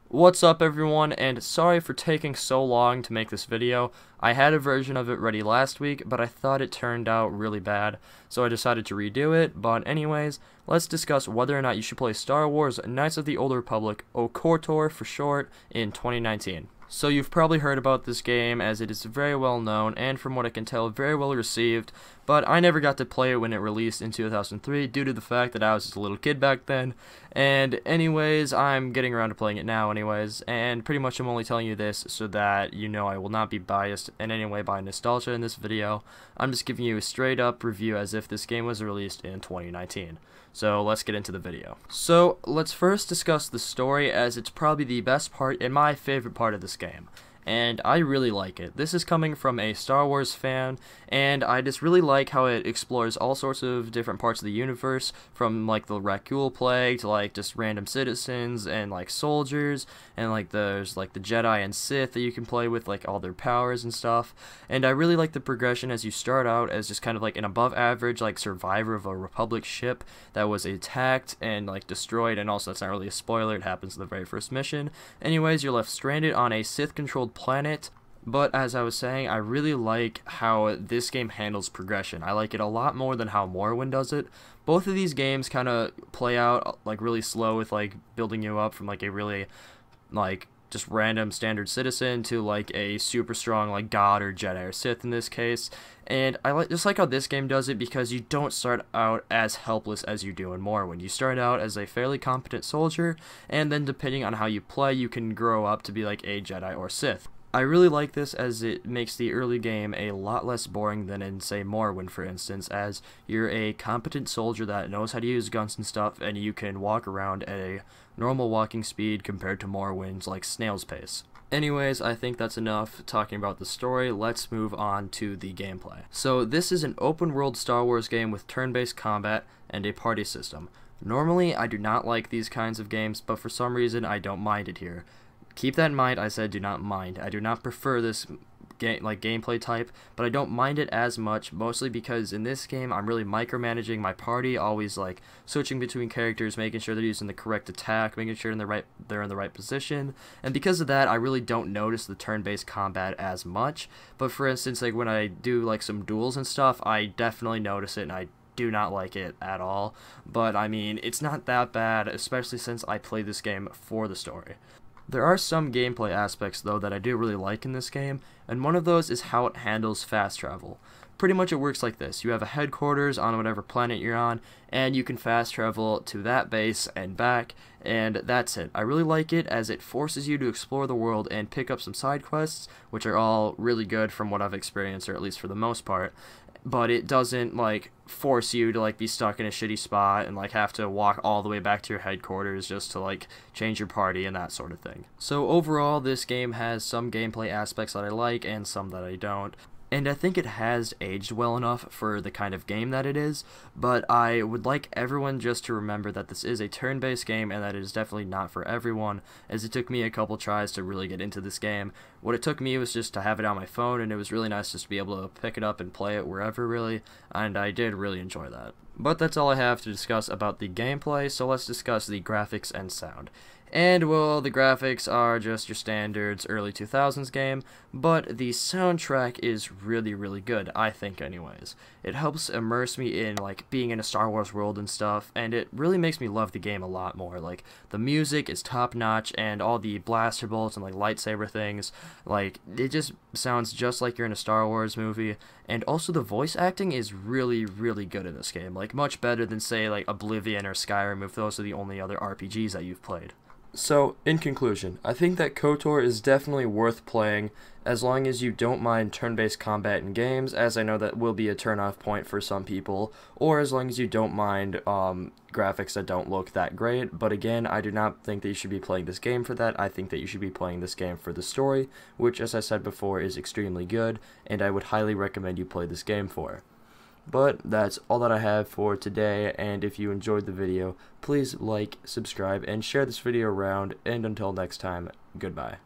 What's up everyone, and sorry for taking so long to make this video. I had a version of it ready last week, but I thought it turned out really bad, so I decided to redo it. But anyways, let's discuss whether or not you should play Star Wars Knights of the Old Republic, or KOTOR for short, in 2019. So you've probably heard about this game, as it is very well known, and from what I can tell, very well received, but I never got to play it when it released in 2003 due to the fact that I was just a little kid back then. And anyways, I'm getting around to playing it now anyways, and pretty much I'm only telling you this so that you know I will not be biased in any way by nostalgia in this video. I'm just giving you a straight up review as if this game was released in 2019. So let's get into the video. So let's first discuss the story, as it's probably the best part and my favorite part of this game. And I really like it. This is coming from a Star Wars fan, and I just really like how it explores all sorts of different parts of the universe, from like the Rakul plague to like just random citizens and like soldiers, and like there's like the Jedi and Sith that you can play with, like all their powers and stuff. And I really like the progression as you start out as just kind of like an above average like survivor of a Republic ship that was attacked and like destroyed, and also that's not really a spoiler, it happens in the very first mission. Anyways, you're left stranded on a Sith controlled planet. But as I was saying, I really like how this game handles progression. I like it a lot more than how Morrowind does it. Both of these games kind of play out like really slow, with like building you up from like a really like just random standard citizen to like a super strong like god or Jedi or Sith in this case. And I just like how this game does it, because you don't start out as helpless as you do in Morrowind. You start out as a fairly competent soldier, and then depending on how you play, you can grow up to be like a Jedi or Sith. I really like this, as it makes the early game a lot less boring than in, say, Morrowind, for instance, as you're a competent soldier that knows how to use guns and stuff, and you can walk around at a normal walking speed compared to Morrowind's, like, snail's pace. Anyways, I think that's enough talking about the story. Let's move on to the gameplay. So this is an open-world Star Wars game with turn-based combat and a party system. Normally, I do not like these kinds of games, but for some reason, I don't mind it here. Keep that in mind. I said do not mind. I do not prefer this gameplay type, but I don't mind it as much, mostly because in this game I'm really micromanaging my party, always like switching between characters, making sure they're using the correct attack, making sure they're in the right position. And because of that, I really don't notice the turn-based combat as much. But for instance, like when I do like some duels and stuff, I definitely notice it, and I do not like it at all. But I mean, it's not that bad, especially since I play this game for the story. There are some gameplay aspects though that I do really like in this game, and one of those is how it handles fast travel. Pretty much it works like this: you have a headquarters on whatever planet you're on, and you can fast travel to that base and back, and that's it. I really like it, as it forces you to explore the world and pick up some side quests, which are all really good from what I've experienced, or at least for the most part. But it doesn't like force you to like be stuck in a shitty spot and like have to walk all the way back to your headquarters just to like change your party and that sort of thing. So overall, this game has some gameplay aspects that I like and some that I don't. And I think it has aged well enough for the kind of game that it is, but I would like everyone just to remember that this is a turn-based game and that it is definitely not for everyone, as it took me a couple tries to really get into this game. What it took me was just to have it on my phone, and it was really nice just to be able to pick it up and play it wherever, really, and I did really enjoy that. But that's all I have to discuss about the gameplay, so let's discuss the graphics and sound. And, well, the graphics are just your standards early 2000s game, but the soundtrack is really, really good, I think anyways. It helps immerse me in, like, being in a Star Wars world and stuff, and it really makes me love the game a lot more. Like, the music is top-notch, and all the blaster bolts and, like, lightsaber things, like, it just sounds just like you're in a Star Wars movie. And also the voice acting is really, really good in this game, like, much better than, say, like, Oblivion or Skyrim, if those are the only other RPGs that you've played. So, in conclusion, I think that KOTOR is definitely worth playing, as long as you don't mind turn-based combat in games, as I know that will be a turn-off point for some people, or as long as you don't mind graphics that don't look that great. But again, I do not think that you should be playing this game for that. I think that you should be playing this game for the story, which, as I said before, is extremely good, and I would highly recommend you play this game for. But that's all that I have for today, and if you enjoyed the video, please like, subscribe, and share this video around, and until next time, goodbye.